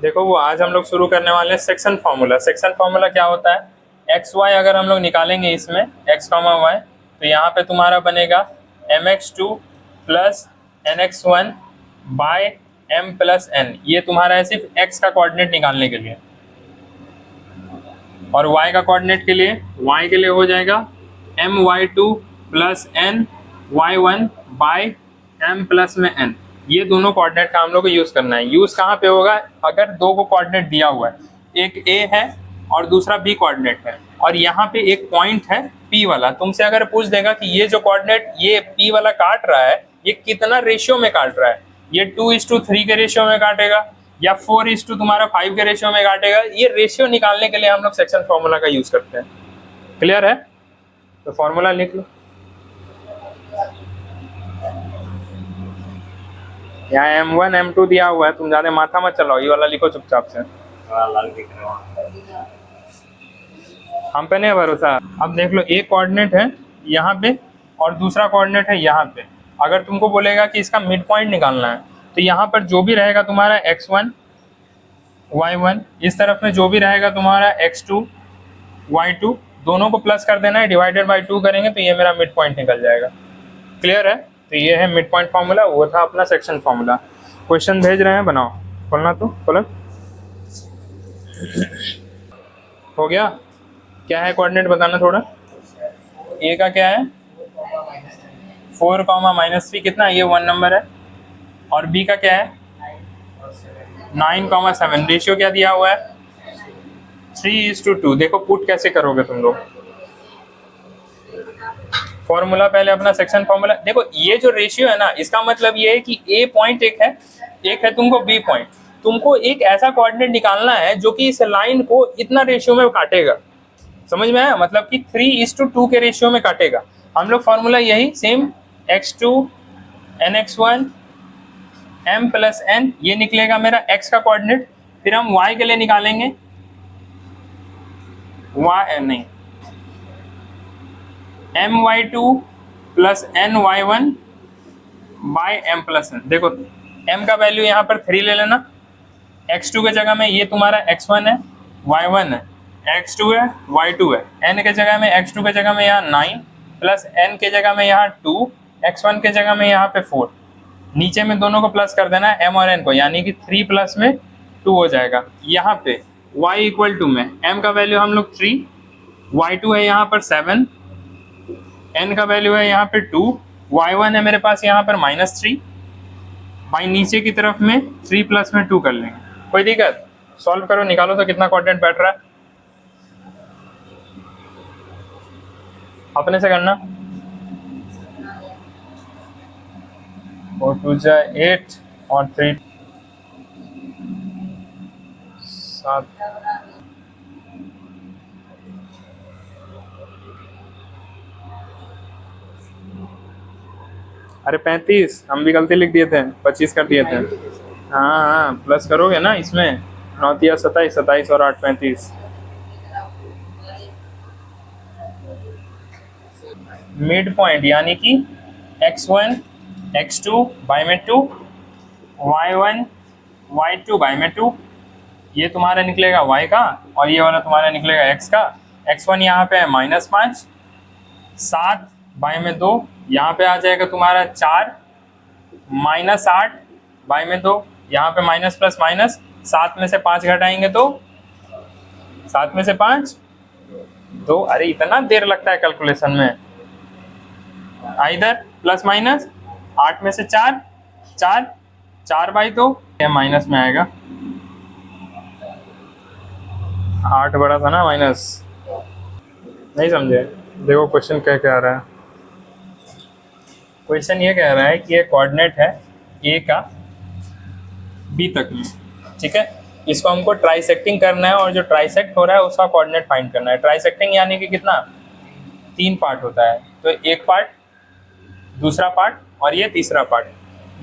देखो वो आज हम लोग शुरू करने वाले हैं सेक्शन फार्मूला। सेक्शन फार्मूला क्या होता है, एक्स वाई अगर हम लोग निकालेंगे इसमें एक्स कॉमा वाई, तो यहाँ पे तुम्हारा बनेगा mx2 plus nx1 by m plus n। ये तुम्हारा है सिर्फ x का कोऑर्डिनेट निकालने के लिए, और y का कोऑर्डिनेट के लिए, y के लिए हो जाएगा my2 plus n y1 by m plus में n। ये दोनों कोऑर्डिनेट का हम लोग को यूज करना है। यूज कहाँ पे होगा, अगर दो को कोऑर्डिनेट दिया हुआ है, एक a है और दूसरा b कोऑर्डिनेट है, और यहाँ पे एक पॉइंट है p वाला। तुमसे अगर पूछ देगा कि ये जो कोऑर्डिनेट ये p वाला काट रहा है, ये कितना रेशियो में काट रहा है, ये 2:3 के रेशियो में काटेगा या 4 तुम्हारा 5 के रेशियो में काटेगा, ये रेशियो निकालने के लिए हम लोग सेक्शन फॉर्मूला का यूज करते हैं। क्लियर है? तो फॉर्मूला लिख लो। यहाँ m1 m2 दिया हुआ है, तुम ज्यादा माथा मत चलाओ, ये वाला लिखो चुपचाप से। हम पे नहीं भरोसा। अब देख लो, एक कोऑर्डिनेट है यहाँ पे और दूसरा कोऑर्डिनेट है यहाँ पे। अगर तुमको बोलेगा कि इसका मिड पॉइंट निकालना है, तो यहाँ पर जो भी रहेगा तुम्हारा x1 y1, इस तरफ में जो भी रहेगा तुम्हारा x2 y2, दोनों को प्लस कर देना है, डिवाइडेड बाय 2 करेंगे तो ये मेरा मिड पॉइंट निकल जाएगा। क्लियर है? तो ये है मिड पॉइंट फार्मूला, वो था अपना सेक्शन फार्मूला। क्वेश्चन भेज रहे हैं, बनाओ। खोलना तो खोलो। हो गया? क्या है कोऑर्डिनेट बताना थोड़ा। ए का क्या है 4, कितना ये 1 नंबर है, और बी का क्या है 9, 7। रेशियो क्या दिया हुआ है 3:2। देखो पुट कैसे करोगे तुम लोग। फॉर्मूला पहले अपना सेक्शन फॉर्मूला देखो। ये जो रेशियो है ना, इसका मतलब ये है कि ए पॉइंट एक है तुमको बी पॉइंट। तुमको एक ऐसा कोऑर्डिनेट निकालना है जो कि इस लाइन को इतना रेशियो में काटेगा। समझ में आया? मतलब कि 3:2 के रेशियो में काटेगा। हम लोग फॉर्मूला यही same x2 nx1 m plus n, ये निकलेगा मेरा x का कोऑर्डिनेट। फिर हम y के लिए निकालेंगे नहीं my2 plus ny1 by m plus n। देखो m का वैल्यू यहाँ पर 3 ले लेना, x2 के जगह में ये तुम्हारा x1 है, y1 है, x2 है, y2 है। n के जगह में x2 के जगह में यहाँ 9 प्लस n के जगह में यहाँ 2, x1 के जगह में यहाँ पे 4। नीचे में दोनों को प्लस कर देना है m और n को, यानी कि 3 प्लस में 2 हो जाएगा। यहाँ पे y इक्वल टू में m का वैल्यू हम लोग 3, y2 है यहाँ पर 7, n का वैल्यू है यहाँ पे 2, y1 है मेरे पास यहाँ पर -3। भाई नीचे की तरफ में 3 प्लस में 2 कर लेंगे, कोई दिक्कत? सॉल्व करो, निकालो तो कितना कोऑर्डिनेट बैठ रहा है, अपने से करना। 4 2 8 और 3 7। अरे 35, हम भी गलती लिख दिए थे, 25 कर दिए थे। हाँ हाँ, प्लस करोगे ना इसमें, 9 या 27, 27 और 8 35। मिड पॉइंट यानी कि x1 x2 बाई में 2, y1 y2 बाई में 2, ये तुम्हारा निकलेगा y का, और ये वाला तुम्हारा निकलेगा x का। x1 यहाँ पे है -5, 7 बाई में 2, यहाँ पे आ जाएगा तुम्हारा 4, -8 बाई में 2, यहाँ पे माइनस प्लस माइनस, 7 में से 5 घटाएंगे तो 7 में से 5 2। अरे इतना देर लगता है कैलकुलेशन में। इधर प्लस माइनस, 8 में से 4 4, 4 बाई 2 माइनस में आएगा। 8 बड़ा था ना, माइनस। नहीं समझे? देखो क्वेश्चन क्या कह रहा है। क्वेश्चन ये कह रहा है कि ये कोऑर्डिनेट है ए का बी तक में, ठीक है। इसको हमको ट्राइसेक्टिंग करना है, और जो ट्राइसेक्ट हो रहा है उसका कोऑर्डिनेट फाइंड करना है। ट्राइसेक्टिंग यानी कि कितना 3 पार्ट होता है, तो एक पार्ट, दूसरा पार्ट और ये तीसरा पार्ट।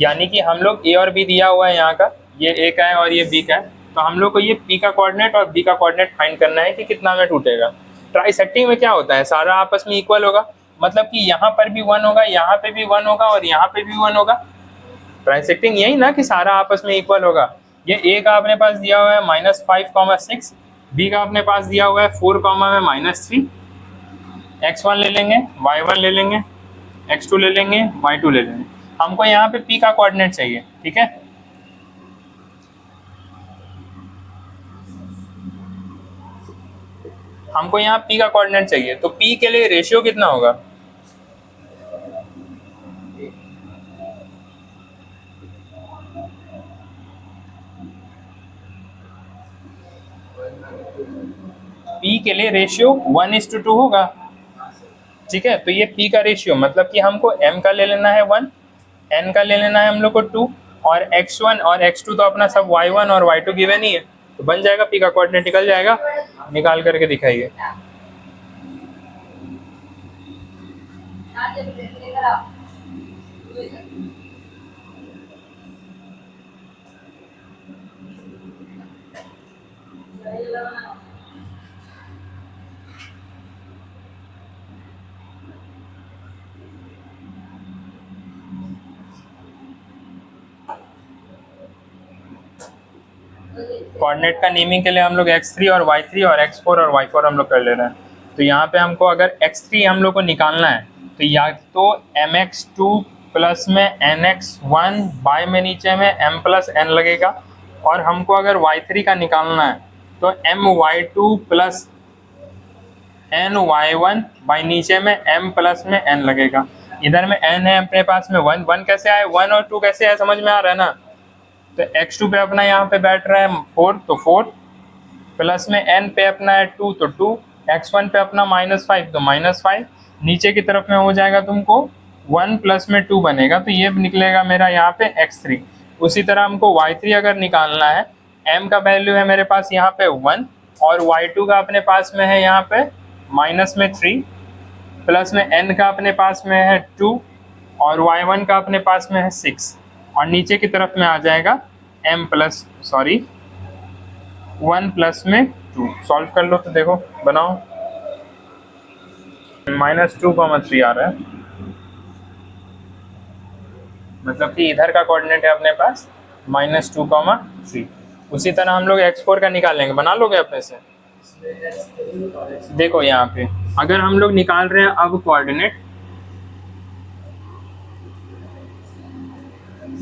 यानी कि हम लोग ए और बी दिया हुआ है यहाँ का, ये ए का है और ये बी का है, तो हम लोग को ये पी का कोऑर्डिनेट और बी का कोऑर्डिनेट फाइंड करना है कि कितना में टूटेगा। ट्राइसेक्टिंग में क्या होता है, सारा आपस में इक्वल होगा, मतलब कि यहाँ पर भी 1 होगा, यहाँ पे भी 1 होगा और यहाँ पे भी 1 होगा। ट्राइसेक्टिंग यही ना कि सारा आपस में इक्वल होगा। ये ए का अपने पास दिया हुआ है -5,6, बी का अपने पास दिया हुआ है 4, में -3। x1 ले लेंगे, y1 ले लेंगे, x2 ले लेंगे, y2 ले लेंगे। हमको यहाँ पे p का कोऑर्डिनेट चाहिए, ठीक है। हमको यहाँ p का कोऑर्डिनेट चाहिए, तो p के लिए रेशियो कितना होगा? p के लिए रेशियो 1:2 होगा, ठीक है। तो ये p का रेशियो मतलब कि हमको m का ले लेना है 1, n का ले लेना है हम लोग को 2, और x1 और x2 तो अपना सब y1 और y2 गिवन ही है, तो बन जाएगा p का कोऑर्डिनेट निकल जाएगा। निकाल करके दिखाइए। कोऑर्डिनेट का नेमिंग के लिए हम लोग x3 और y3 और x4 और y4 हम लोग कर ले रहे हैं। तो यहाँ पे हमको अगर x3 हम लोग को निकालना है तो या तो mx2 प्लस में nx1 बाय में नीचे में m प्लस n लगेगा, और हमको अगर y3 का निकालना है तो my2 प्लस ny1 बाय नीचे में m प्लस में n लगेगा। इधर में n है अपने पास में 1 कैसे आए, 1 और 2 कैसे आए, समझ में आ रहा है ना। तो x2 पे अपना यहाँ पे बैठ रहा है 4, तो 4 प्लस में n पे अपना है 2, तो 2, x1 पे अपना -5 तो -5, नीचे की तरफ में हो जाएगा तुमको 1 प्लस में 2 बनेगा, तो ये निकलेगा मेरा यहाँ पे x3। उसी तरह हमको y3 अगर निकालना है, m का वैल्यू है मेरे पास यहाँ पे 1, और y2 का अपने पास में है यहाँ पे -3, प्लस में n का अपने पास में है 2, और y1 का अपने पास में है 6, और नीचे की तरफ में आ जाएगा 1 प्लस में 2। सॉल्व कर लो तो देखो, बनाओ। -2,3 आ रहा है, मतलब कि इधर का कोऑर्डिनेट है अपने पास -2,3। उसी तरह हम लोग x4 का निकालेंगे, बना लोगे अपने से। देखो यहाँ पे अगर हम लोग निकाल रहे हैं अब कोऑर्डिनेट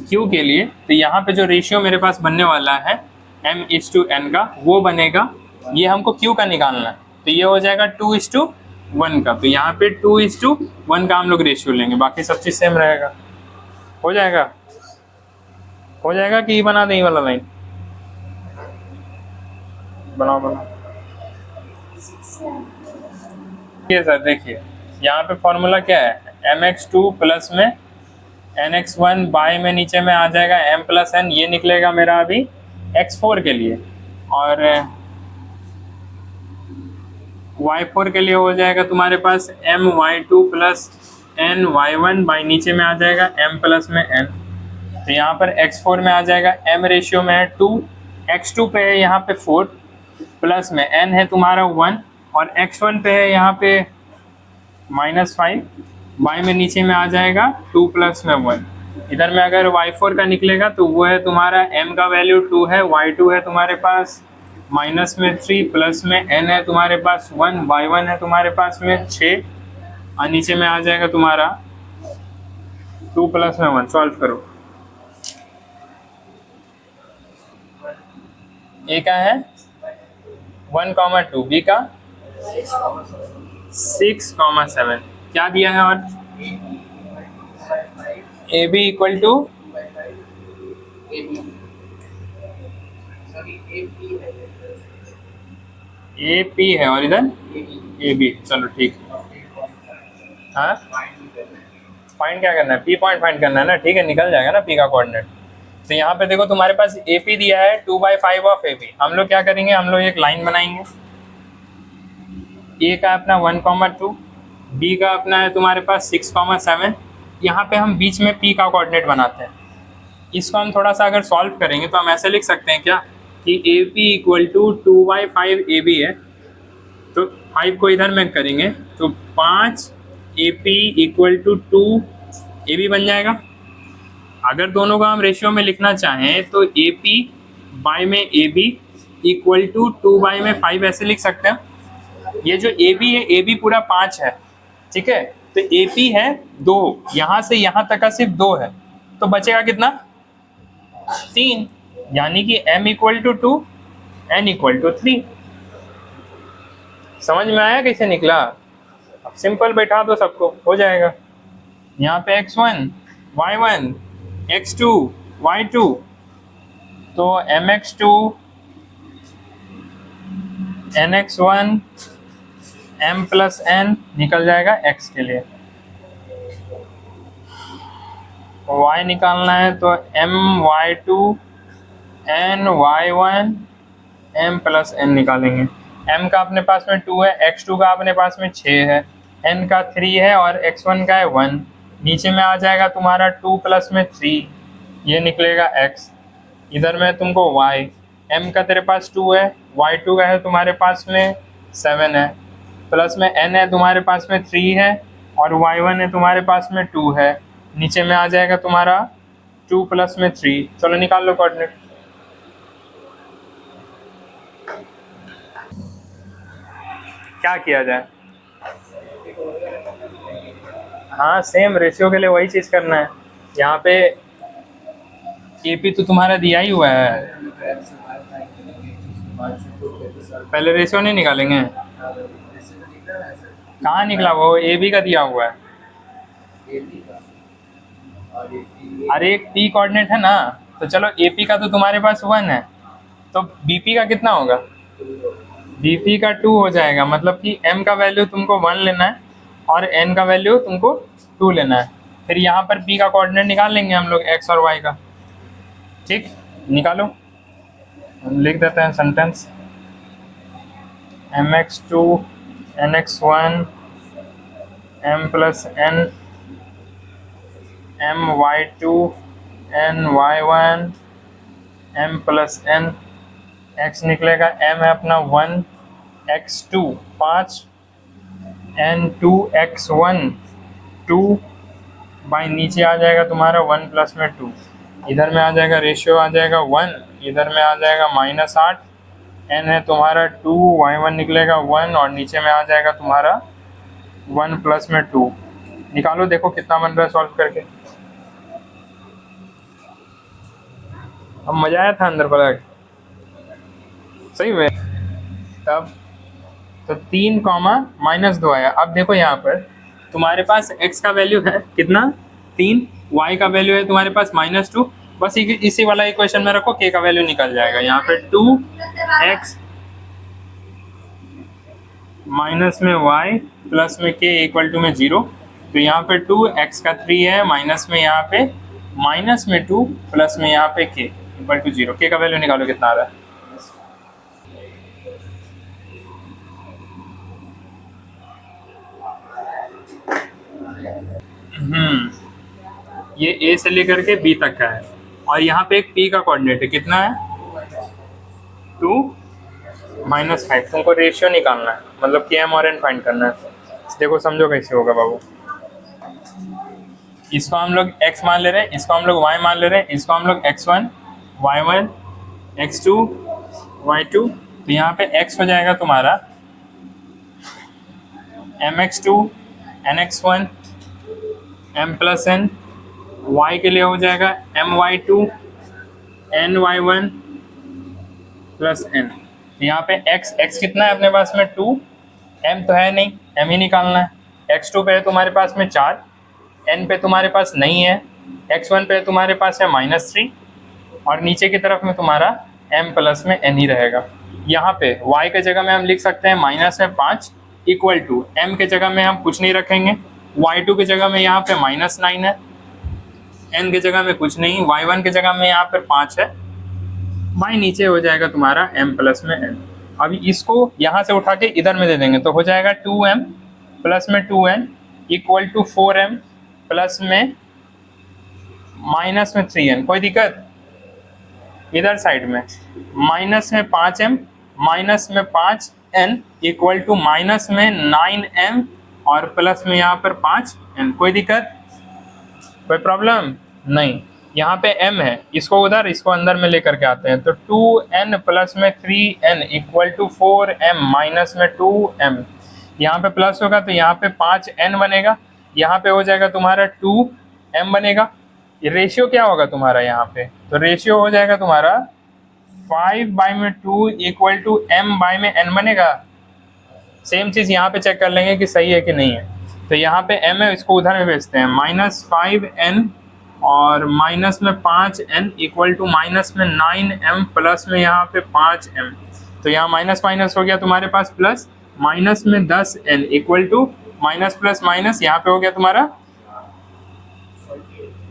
q के लिए, तो यहाँ पे जो रेशियो मेरे पास बनने वाला है m:n का, वो बनेगा, ये हमको q का निकालना है, तो ये हो जाएगा 2:1 का। तो यहाँ पे 2:1 का हम लोग रेशियो लेंगे, बाकी सब चीज़ सेम रहेगा। हो जाएगा, हो जाएगा कि बना दें वाला लाइन, बनाओ बनाओ। ये सर देखिए यहाँ पे फॉर्मूला क्या है, mx2 प्लस में nx1 बाय में नीचे में आ जाएगा m प्लस n, ये निकलेगा मेरा अभी x4 के लिए, और y4 के लिए हो जाएगा तुम्हारे पास my2 प्लस ny1 बाय नीचे में आ जाएगा m प्लस में n। तो यहाँ पर x4 में आ जाएगा m रेशियो में है 2, x2 पे है यहाँ पे 4, प्लस में n है तुम्हारा 1, और x1 पे है यहाँ पे -5, बाय में नीचे में आ जाएगा 2 प्लस में 1। इधर में अगर y4 का निकलेगा तो वो है तुम्हारा m का वैल्यू 2 है, y2 है तुम्हारे पास -3, प्लस में n है तुम्हारे पास 1, y1 है तुम्हारे पास में 6, और नीचे में आ जाएगा तुम्हारा 2 प्लस में 1। सॉल्व करो। ए का है 1,2, बी का 6,7, क्या दिया है, और A B equal to A P है, और इधर ए बी। चलो ठीक है, हाँ फाइंड क्या करना है, पी पॉइंट फाइंड करना है ना, ठीक है, निकल जाएगा ना पी का कोऑर्डिनेट। तो यहाँ पे देखो तुम्हारे पास ए पी दिया है 2/5 ऑफ ए बी। हम लोग क्या करेंगे, हम लोग एक लाइन बनाएंगे, ए का अपना 1,2, बी का अपना है तुम्हारे पास 6,7। यहाँ पे हम बीच में पी का कोऑर्डिनेट बनाते हैं। इसको हम थोड़ा सा अगर सॉल्व करेंगे तो हम ऐसे लिख सकते हैं क्या, कि A P equal to 2/5 A B है, तो 5 को इधर में करेंगे तो 5 A P equal to 2 A B बन जाएगा। अगर दोनों का हम रेशियो में लिखना चाहें तो ए पी बाई में A B equal to 2 by में 5 ऐसे लिख सकते हैं। ये जो ए बी है, ए बी पूरा 5 है, ठीक है, तो ए पी है 2, यहां से यहां तक का सिर्फ 2 है, तो बचेगा कितना 3, यानी कि m equal to 2 n equal to 3। समझ में आया कैसे निकला? अब सिंपल बैठा दो सबको, हो जाएगा। यहाँ पे x1 y1 x2 y2, तो mx2 nx1 m plus n निकल जाएगा x के लिए। y निकालना है तो m y2 n y1 m plus n निकालेंगे। m का अपने पास में 2 है, x2 का अपने पास में 6 है, n का 3 है और x1 का है 1। नीचे में आ जाएगा तुम्हारा 2 प्लस में 3, ये निकलेगा x। इधर में तुमको y, m का तेरे पास 2 है, y2 का है तुम्हारे पास में 7 है, प्लस में n है तुम्हारे पास में 3 है और y1 है तुम्हारे पास में 2 है। नीचे में आ जाएगा तुम्हारा 2 प्लस में 3। चलो निकाल लो कोऑर्डिनेट। क्या किया जाए? हाँ, सेम रेशियो के लिए वही चीज़ करना है। यहाँ पे एपी तो तुम्हारा दिया ही हुआ है, पहले रेशियो नहीं निकालेंगे? कहाँ निकला? वो ए बी का दिया हुआ है। अरे एक पी कोऑर्डिनेट है ना, तो चलो ए पी का तो तुम्हारे पास 1 है, तो बी पी का कितना होगा? बी पी का 2 हो जाएगा, मतलब कि m का वैल्यू तुमको 1 लेना है और n का वैल्यू तुमको 2 लेना है। फिर यहाँ पर p का कोऑर्डिनेट निकाल लेंगे हम लोग, x और y का। ठीक, निकालो। हम लिख देते हैं sentence, mx2 nx1 m plus n my2 ny1 m plus n, x निकलेगा, m है अपना 1, x2 5, n2 x1 2 बाई नीचे आ जाएगा तुम्हारा 1 प्लस में 2, इधर में आ जाएगा रेशियो आ जाएगा 1, इधर में आ जाएगा -8, n है तुम्हारा 2, y1 निकलेगा 1 और नीचे में आ जाएगा तुम्हारा 1 प्लस में 2। निकालो, देखो कितना बन रहा है सॉल्व करके। अब मजा आया था अंदर पलट, सही में। तब तो 3 -2 आया। अब देखो यहाँ पर तुम्हारे पास x का वैल्यू है कितना 3, y का वैल्यू है तुम्हारे पास -2, बस इसी वाला इक्वेशन में रखो, k का वैल्यू निकल जाएगा। यहाँ पे 2x माइनस में y प्लस में k इक्वल टू में 0, तो यहाँ पे 2x का 3 है, माइनस में यहाँ पे माइनस में 2 प्लस में यहाँ पे k इक्वल टू 0। k का वैल्यू निकालो कितना आ रहा है? ये a से लेकर के b तक का है और यहाँ पे एक p का कोऑर्डिनेट है, कितना है 2 -5। तुमको रेशियो निकालना है, मतलब कि m और n फाइंड करना है। देखो समझो कैसे होगा बाबू। इसको हम लोग x मान ले रहे हैं, इसको हम लोग y मान ले रहे हैं, इसको हम लोग x1 y1 x2 y2, तो यहाँ पे x हो जाएगा तुम्हारा mx2 nx1 m plus n, y के लिए हो जाएगा my2 ny1 प्लस n। यहाँ पे x कितना है अपने पास में 2, m तो है नहीं, m ही निकालना है। x2 पे है तुम्हारे पास में 4, n पे तुम्हारे पास नहीं है, x1 पे तुम्हारे पास है -3 और नीचे की तरफ में तुम्हारा m प्लस में n ही रहेगा। यहाँ पे y के जगह में हम लिख सकते हैं -5 इक्वल टू m के जगह में हम कुछ नहीं रखेंगे, y2 की जगह में यहाँ पे -9 है, n के जगह में कुछ नहीं, y1 की जगह में यहाँ पे 5 है, y नीचे हो जाएगा तुम्हारा m प्लस में n। अभी इसको यहाँ से उठा के इधर में दे देंगे तो हो जाएगा 2m प्लस में 2n equal to 4m plus में माइनस में 3n। कोई दिक्कत? इधर साइड में माइनस में 5m माइनस में 5n इक्वल टू माइनस में 9m और प्लस में यहाँ पर 5n। कोई दिक्कत, कोई प्रॉब्लम नहीं? यहाँ पे m है, इसको उधर इसको अंदर में लेकर के आते हैं, तो 2n प्लस में 3n equal to 4m minus में 2m। यहाँ पे प्लस होगा तो यहाँ पे 5n बनेगा, यहाँ पे हो जाएगा तुम्हारा 2m बनेगा। ये रेशियो क्या होगा तुम्हारा यहाँ पे, तो रेशियो हो जाएगा तुम्हारा 5/2 इक्वल टू m/n बनेगा। सेम चीज यहाँ पे चेक कर लेंगे कि सही है कि नहीं है। तो यहाँ पे m है, इसको उधर में भेजते हैं, -5n और माइनस में 5n इक्वल टू माइनस में 9m प्लस में यहाँ पे 5m। तो यहाँ माइनस माइनस हो गया तुम्हारे पास प्लस, माइनस में 10n equal to minus plus minus, यहाँ पे हो गया तुम्हारा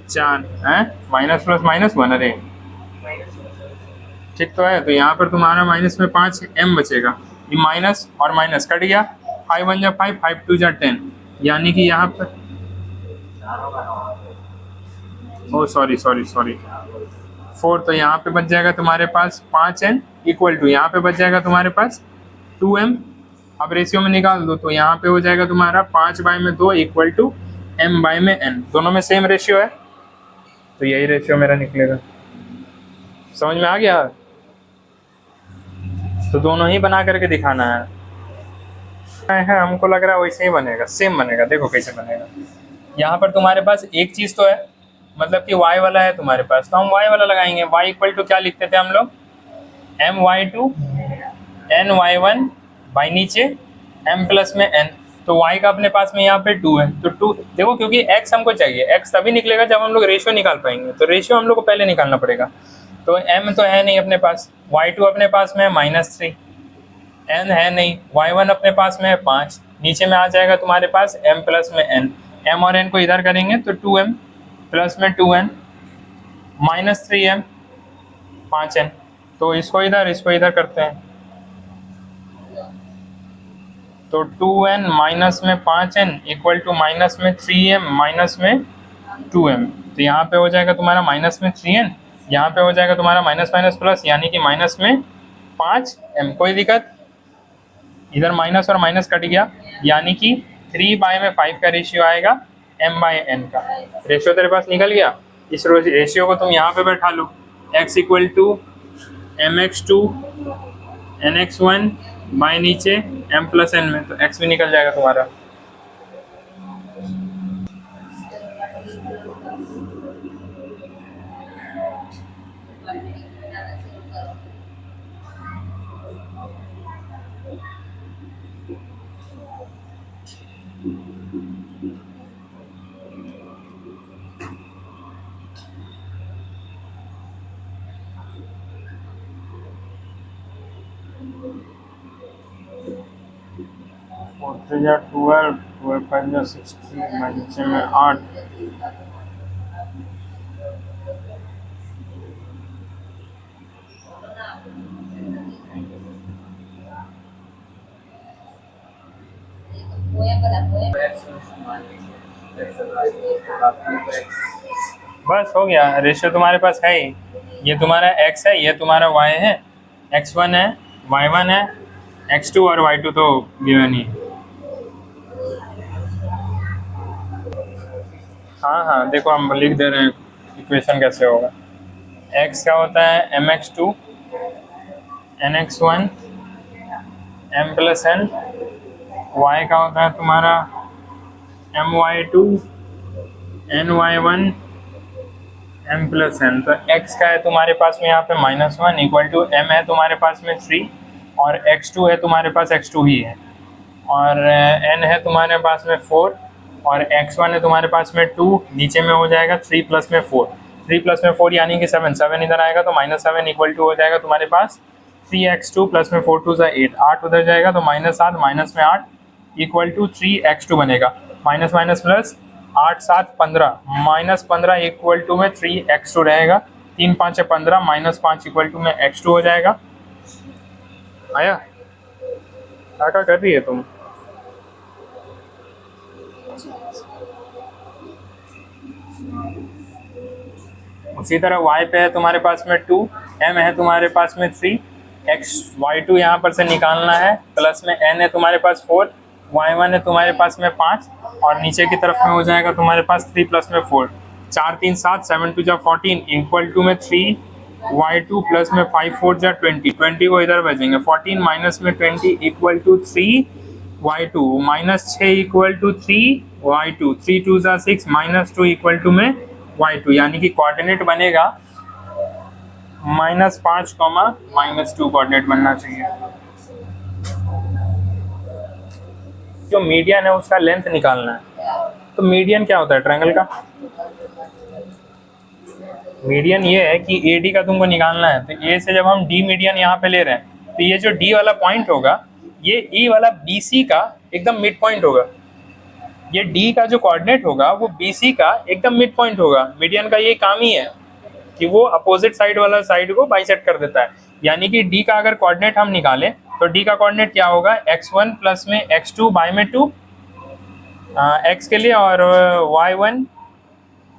4 है, माइनस प्लस माइनस 1। अरे ठीक तो है, तो यहाँ पर तुम्हारा माइनस में 5m बचेगा, ये माइनस और माइनस कट गया, 5 1 जा 5, 5 2 जा 10, यानी कि यहाँ पर सॉरी 4, तो यहाँ पे बच जाएगा तुम्हारे पास 5n इक्वल टू, यहाँ पे बच जाएगा तुम्हारे पास 2m। अब रेशियो में निकाल दो तो यहाँ पे हो जाएगा तुम्हारा 5/2 इक्वल टू m/n, दोनों में सेम रेशियो है, तो यही रेशियो मेरा निकलेगा। समझ में आ गया? तो दोनों ही बना करके दिखाना है, हमको लग रहा है वैसे ही बनेगा, सेम बनेगा। देखो कैसे बनेगा, यहाँ पर तुम्हारे पास एक चीज़ तो है, मतलब कि y वाला है तुम्हारे पास, तो हम y वाला लगाएंगे। y इक्वल टू क्या लिखते थे हम लोग, my2 ny1 बाई नीचे m प्लस में n, तो y का अपने पास में यहाँ पे 2 है, तो 2 देखो, क्योंकि x हमको चाहिए, x तभी निकलेगा जब हम लोग रेशियो निकाल पाएंगे, तो रेशियो हम लोग को पहले निकालना पड़ेगा। तो m तो है नहीं अपने पास, y2 अपने पास में है -3, n है नहीं, y1 अपने पास में है 5, नीचे में आ जाएगा तुम्हारे पास m प्लस में n, m और n को इधर करेंगे तो 2m प्लस में 2n माइनस 3m 5n, तो इसको इधर करते हैं, तो 2n माइनस में 5n इक्वल टू माइनस में 3m माइनस में 2m, तो यहाँ पे हो जाएगा तुम्हारा माइनस में 3n, यहाँ पे हो जाएगा तुम्हारा माइनस माइनस प्लस, यानी कि माइनस में 5m। कोई दिक्कत, इधर माइनस और माइनस कट गया, यानी कि 3/5 का रेशियो आएगा m/n का। रेशियो तेरे पास निकल गया, इस रेशियो को तुम यहाँ पे बैठा लो, x equal to mx2 nx1 by नीचे m प्लस n में, तो x भी निकल जाएगा तुम्हारा। और 3 या 12, 12 5 या 16, नीचे में 8, बस हो गया। रेशियो तुम्हारे पास है ही, ये तुम्हारा x है, ये तुम्हारा y है, x1 है, y1 है, x2 और y2 तो गिवन ही। हाँ देखो हम लिख दे रहे हैं इक्वेशन कैसे होगा। x का होता है mx2 nx1 m plus n, y का होता है तुम्हारा my2 ny1 m plus n, तो x का है तुम्हारे पास में यहाँ पे -1 इक्वल टू m है तुम्हारे पास में 3, और x2 है तुम्हारे पास x2 ही है, और n है तुम्हारे पास में 4, और x1 है तुम्हारे पास में 2, नीचे में हो जाएगा 3 प्लस में 4, 3 प्लस में 4 यानी कि 7, 7 इधर आएगा तो -7 इक्वल टू हो जाएगा तुम्हारे पास 3x2 प्लस में 4 2 8, 8 उधर जाएगा तो -7 माइनस में 8 इक्वल टू 3x2 बनेगा, minus minus plus 8 7 15, -15 equal to में 3x2 रहेगा, 3 5 15, -5 इक्वल टू में x2 हो जाएगा। आया? क्या कर रही है तुम? उसी तरह y पे है तुम्हारे पास में 2, m है तुम्हारे पास में 3, y2 यहाँ पर से निकालना है, प्लस में n है तुम्हारे पास 4, y1 है तुम्हारे पास में 5, और नीचे की तरफ में हो जाएगा तुम्हारे पास 3 प्लस में 4, 4 3 7, 7 2 जा 14 इक्वल टू में 3y2 प्लस में 5 4 जा 20, 20 को इधर भेजेंगे, 14 माइनस में 20 equal to 3y2 minus 6 equal to 3y2, 3 2 जा 6 माइनस 2 इक्वल टू में y2, यानी कि कोऑर्डिनेट बनेगा -5, -2 कोऑर्डिनेट बनना चाहिए। जो मीडियन है उसका लेंथ निकालना है। तो मीडियन क्या होता है ट्रायंगल का? मीडियन ये है कि AD का तुमको निकालना है, तो A से जब हम D मीडियन यहाँ पे ले रहे हैं तो ये जो D वाला पॉइंट होगा ये E वाला BC का एकदम मिड पॉइंट होगा। ये D का जो कोऑर्डिनेट होगा वो BC का एकदम मिड पॉइंट होगा। मीडियन का ये काम ही है कि वो अपोजिट साइड वाला साइड को बाइसेक्ट कर देता है। यानी कि D का अगर कोऑर्डिनेट हम निकालें तो D का कोऑर्डिनेट क्या होगा, x1 प्लस में x2 बाई में 2 x के लिए, और y1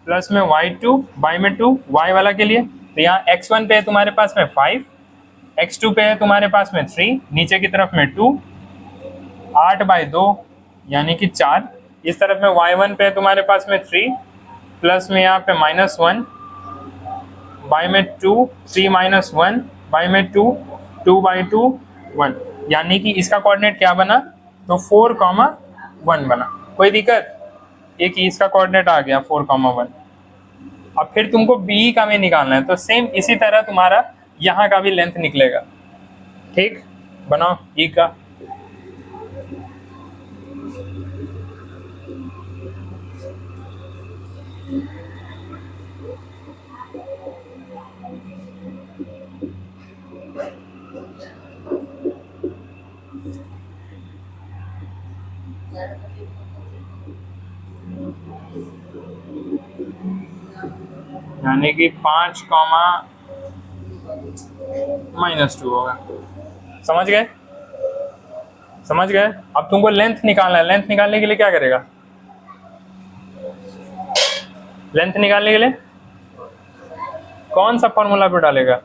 प्लस में y2 बाई में 2 y वाला के लिए। तो यहाँ x1 पे है तुम्हारे पास में 5, x2 पे है तुम्हारे पास में 3, नीचे की तरफ में 2, 8 बाई 2 यानी कि 4, इस तरफ में y1 पे है तुम्हारे पास में 3 प्लस में यहाँ पे -1 बाई में 2, 3 माइनस 1 बाई में 2, 2 बाई 2 1, यानी कि इसका कोऑर्डिनेट क्या बना, तो 4, 1 बना। कोई दिक्कत? एक ही इसका कोऑर्डिनेट आ गया 4, 1। अब फिर तुमको BE का भी निकालना है, तो सेम इसी तरह तुम्हारा यहाँ का भी लेंथ निकलेगा। ठीक, बनाओ E का। यानी कि 5, -2 होगा। समझ गए? समझ गए? अब तुमको लेंथ निकालना है। लेंथ निकालने के लिए क्या करेगा? लेंथ निकालने के लिए कौन सा फॉर्मूला पे डालेगा?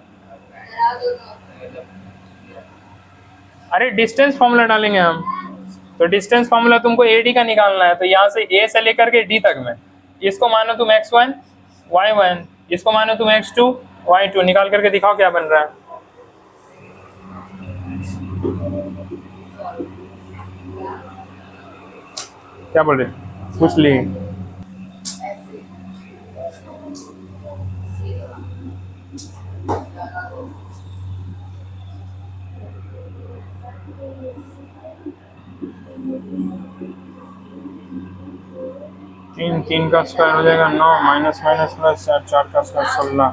अरे डिस्टेंस फॉर्मूला डालेंगे हम। तो डिस्टेंस फॉर्मूला तुमको AD का निकालना है, तो यहाँ से A से लेकर के D तक में, इसको मानो तुम x1 y1, इसको मानो तुम x2 y2, निकाल करके दिखाओ क्या बन रहा है। क्या बोल रहे, पूछ ली? तीन, 3 का स्क्वायर हो जाएगा 9, माइनस माइनस प्लस 4, 4 का स्क्वायर 16।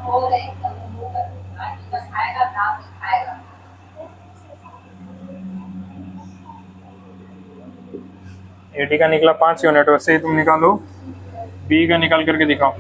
AD का निकला 5 यूनिट, वैसे ही तुम निकालो BE का, निकाल करके दिखाओ।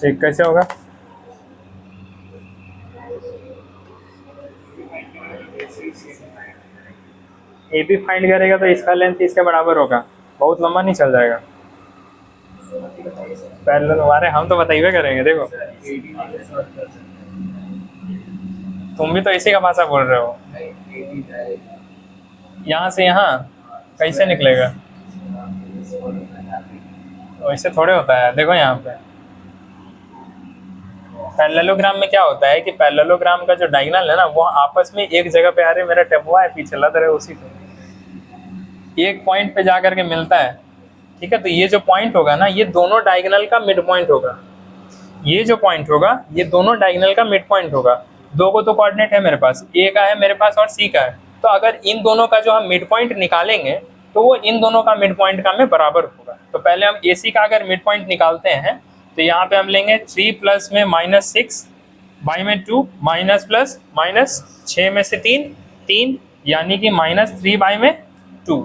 ठीक, कैसे होगा? AB फाइंड करेगा तो इसका लेंथ इसके बराबर होगा, बहुत लंबा नहीं चल जाएगा। पैरेलल हमारे, हम तो बताइए करेंगे। देखो तुम भी तो इसी का भाषा बोल रहे हो। यहाँ से यहाँ कैसे निकलेगा? वैसे थोड़े होता है। देखो यहाँ पे पैरेललोग्राम में क्या होता है कि पैरेललोग्राम का जो डायगोनल है ना, वो आपस में एक जगह पे आ रहे, मेरा टेबुआ है पीछे लग रहे, उसी पे एक पॉइंट पे जा करके मिलता है। ठीक है, तो ये जो पॉइंट होगा ना, ये दोनों डायगोनल का मिड पॉइंट होगा। ये जो पॉइंट होगा ये दोनों डायगोनल का मिड पॉइंट होगा। दो को तो कोऑर्डिनेट है मेरे पास, A का है मेरे पास और C का है। तो अगर इन दोनों का जो हम मिड पॉइंट निकालेंगे तो वो इन दोनों का मिड पॉइंट का में बराबर होगा। तो पहले हम AC का अगर मिड पॉइंट निकालते हैं तो यहाँ पे हम लेंगे 3 प्लस में -6 बाई में 2 माइनस प्लस माइनस 6 में से 3 3 यानी कि -3 बाई में 2।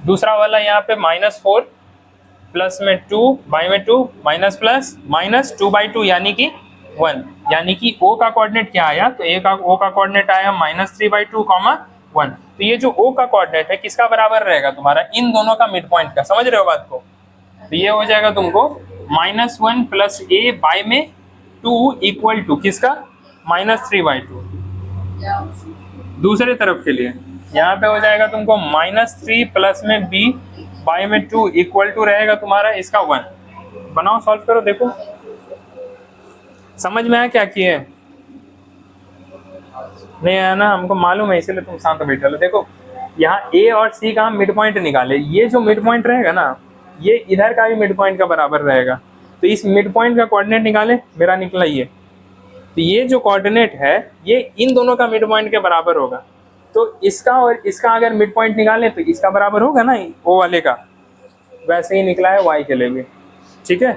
दूसरा वाला यहाँ पे -4 प्लस में 2 बाई में 2 माइनस प्लस माइनस 2 बाई 2 यानी कि 1, यानी कि O का कोऑर्डिनेट क्या आया, तो O का कोऑर्डिनेट आया -3 बाई 2 1। तो ये जो O का कोऑर्डिनेट है किसका बराबर रहेगा, तुम्हारा इन दोनों का मिड पॉइंट का। समझ रहे हो बात को? तो ये हो जाएगा तुमको -1 प्लस A बाई में 2 इक्वल टू किसका, -3 बाई 2। दूसरे तरफ के लिए यहाँ पे हो जाएगा तुमको -3 प्लस में B बाई में 2 इक्वल टू रहेगा तुम्हारा इसका 1। बनाओ, सॉल्व करो, देखो समझ में आया क्या किए? नहीं आया ना, हमको मालूम है, इसीलिए तुम शांत बैठे लो। देखो यहाँ A और C का हम मिड पॉइंट निकाले, ये जो मिड पॉइंट रहेगा ना ये इधर का भी मिड पॉइंट का बराबर रहेगा। तो इस मिड पॉइंट का कोऑर्डिनेट निकाले, मेरा निकला ये। तो ये जो कोऑर्डिनेट है ये इन दोनों का मिड पॉइंट के बराबर होगा। तो इसका और इसका अगर मिड पॉइंट निकालें तो इसका बराबर होगा ना O वाले का, वैसे ही निकला है Y के लिए भी। ठीक है,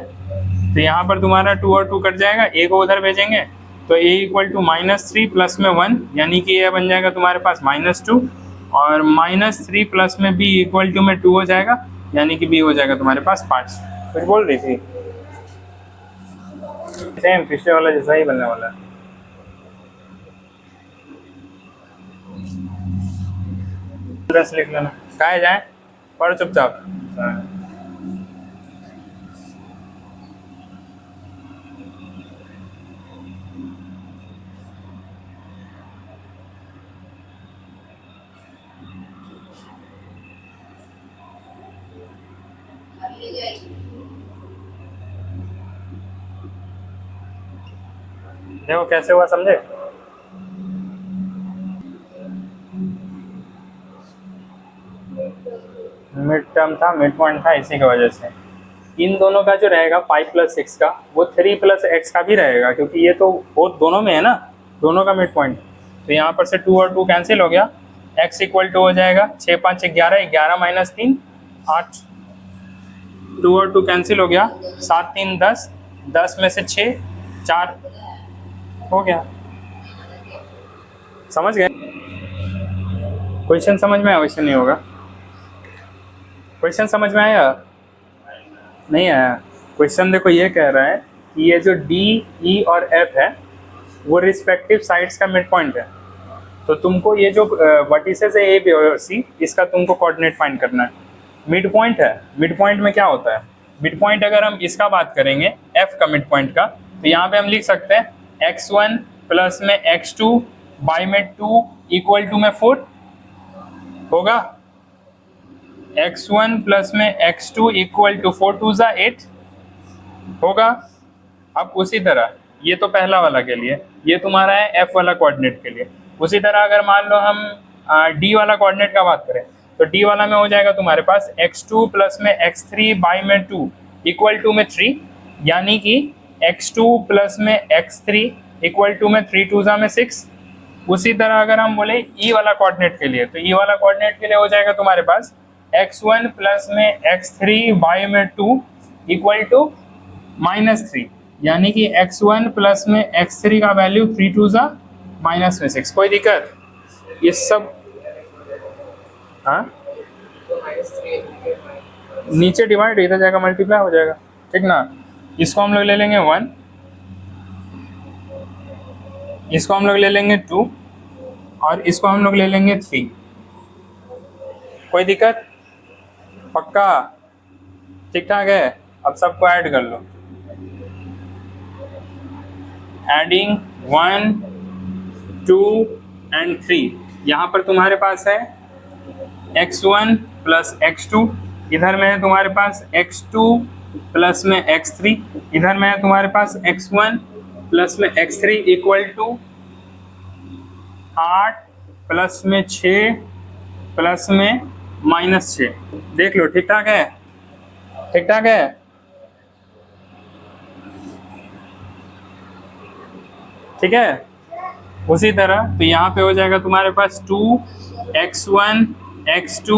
तो यहाँ पर तुम्हारा 2 और 2 कट जाएगा, A को उधर भेजेंगे तो A इक्वल टू -3 प्लस में 1 यानी कि ये बन जाएगा तुम्हारे पास -2 और -3 प्लस में B इक्वल टू में 2 हो जाएगा यानी कि B हो जाएगा तुम्हारे पास 5। कुछ बोल रही थी? सेम पिछले वाला जैसा ही बनने वाला है। रस लिख लेना, कहा जाए, पढ़ चुपचाप। देखो कैसे हुआ, समझे? मिड टर्म था, मिड पॉइंट था, इसी की वजह से इन दोनों का जो रहेगा 5 + 6 का वो 3 + x का भी रहेगा, क्योंकि ये तो वो दोनों में है ना, दोनों का मिड पॉइंट। तो यहाँ पर से 2 और 2 कैंसिल हो गया, x इक्वल टू हो जाएगा 6 × 5 = 11, 11 - 3 8, 2 और 2 कैंसिल हो गया, 7 × 3 10, 10 में से 6 4 हो गया। समझ गए? क्वेश्चन समझ में आया? वैसे नहीं होगा। क्वेश्चन समझ में आया? नहीं आया? क्वेश्चन देखो ये कह रहा है कि ये जो D, E और F है वो रिस्पेक्टिव साइड्स का मिड पॉइंट है। तो तुमको ये जो वर्टिसेस है A, B और C इसका तुमको कोऑर्डिनेट फाइंड करना है। मिड पॉइंट है, मिड पॉइंट में क्या होता है, मिड पॉइंट अगर हम इसका बात करेंगे F का मिड पॉइंट का, तो यहाँ पे हम लिख सकते हैं x1 प्लस में x2 बाई में 2 इक्वल टू में 4 होगा, x1 प्लस में x2 इक्वल टू 4 2 = 8 होगा। अब उसी तरह ये तो पहला वाला के लिए, ये तुम्हारा है F वाला कोऑर्डिनेट के लिए। उसी तरह अगर मान लो हम D वाला कोऑर्डिनेट का बात करें तो D वाला में हो जाएगा तुम्हारे पास x2 प्लस में x3 बाई में 2 इक्वल टू में 3 यानी कि x2 प्लस में x3 इक्वल टू में 3 2 = 6। उसी तरह अगर हम बोले E वाला कोऑर्डिनेट के लिए, तो E वाला कोऑर्डिनेट के लिए हो जाएगा तुम्हारे पास x1 प्लस में x3 बाई में 2 इक्वल टू -3 यानी कि x1 प्लस में x3 का वैल्यू 3 2 = -6। कोई दिक्कत? ये सब हाँ नीचे डिवाइड, इधर जाएगा मल्टीप्लाई हो जाएगा, ठीक ना। इसको हम लोग ले लेंगे 1, इसको हम लोग ले लेंगे 2 और इसको हम लोग ले लेंगे 3। कोई दिक्कत? पक्का? ठीक ठाक है? अब सबको ऐड कर लो। एडिंग 1 2 एंड 3, यहाँ पर तुम्हारे पास है x1 प्लस x2, इधर में है तुम्हारे पास x2 प्लस में x3, इधर में है तुम्हारे पास x1 प्लस में x3 इक्वल टू 8 प्लस में 6 प्लस में -6। देख लो, ठीक ठाक है? ठीक ठाक है? ठीक है। उसी तरह तो यहाँ पे हो जाएगा तुम्हारे पास 2x1 x2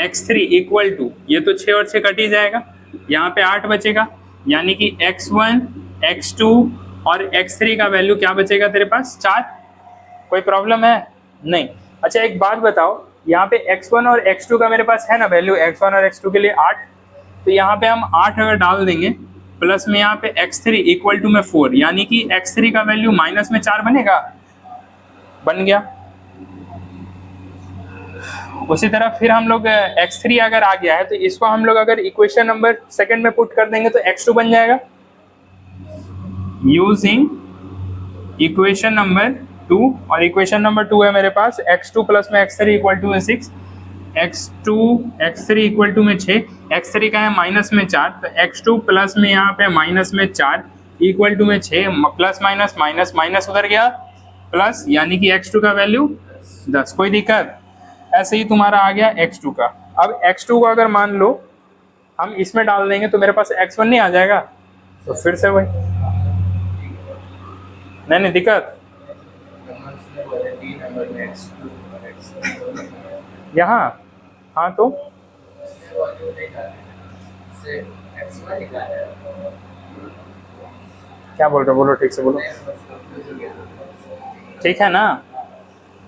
x3 equal to, ये तो 6 और 6 कट ही जाएगा, यहाँ पे 8 बचेगा यानी कि x1 x2 और x3 का वैल्यू क्या बचेगा तेरे पास 4। कोई प्रॉब्लम है? नहीं। अच्छा एक बात बताओ, यहाँ पे x1 और x2 का मेरे पास है ना वैल्यू, x1 और x2 के लिए 8, तो यहाँ पे हम 8 अगर डाल देंगे प्लस में यहाँ पे x3 इक्वल टू में 4, यानी कि x3 का वैल्यू माइनस में 4 बनेगा, बन गया। उसी तरह फिर हम लोग x3 अगर आ गया है तो इसको हम लोग अगर इक्वेशन नंबर सेकंड में पुट कर देंगे तो x2 बन जाएगा। यूजिंग इक्वेशन नंबर 2, और इक्वेशन नंबर 2 है मेरे पास x2 प्लस में x3 इक्वल टू में 6, x3 इक्वल टू में 6, x3 का है माइनस में 4, तो x2 प्लस में यहाँ पे माइनस में 4 इक्वल टू में 6, प्लस माइनस माइनस माइनस उधर गया प्लस, यानी कि x2 का वैल्यू 10। कोई दिक्कत? ऐसे ही तुम्हारा आ गया x2 का। अब x2 को अगर मान लो हम इसमें डाल देंगे तो मेरे पास x1 नहीं आ जाएगा, तो फिर से वही, नहीं दिक्कत यहाँ। हाँ तो क्या बोल रहे हो, बोलो ठीक से बोलो। ठीक है ना,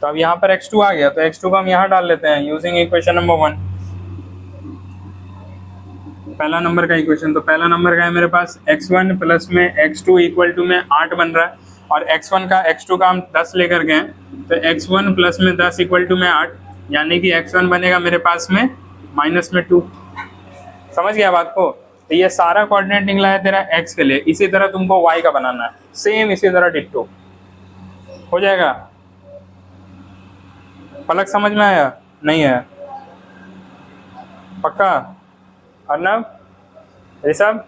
तो अब यहाँ पर x2 आ गया, तो x2 को हम यहाँ डाल लेते हैं यूजिंग इक्वेशन नंबर 1, पहला नंबर का इक्वेशन। तो पहला नंबर का है मेरे पास x1 प्लस में x2 इक्वल टू में 8 बन रहा है, और x1 का x2 का हम 10 लेकर गए, तो x1 प्लस में 10 इक्वल टू में 8, यानी कि x1 बनेगा मेरे पास में माइनस में 2। समझ गया बात को? तो ये सारा कोऑर्डिनेट निकला है तेरा x के लिए, इसी तरह तुमको y का बनाना है, सेम इसी तरह डिट्टो हो जाएगा। पलक समझ में आया? नहीं है? पक्का? अर्नब, ऋषभ?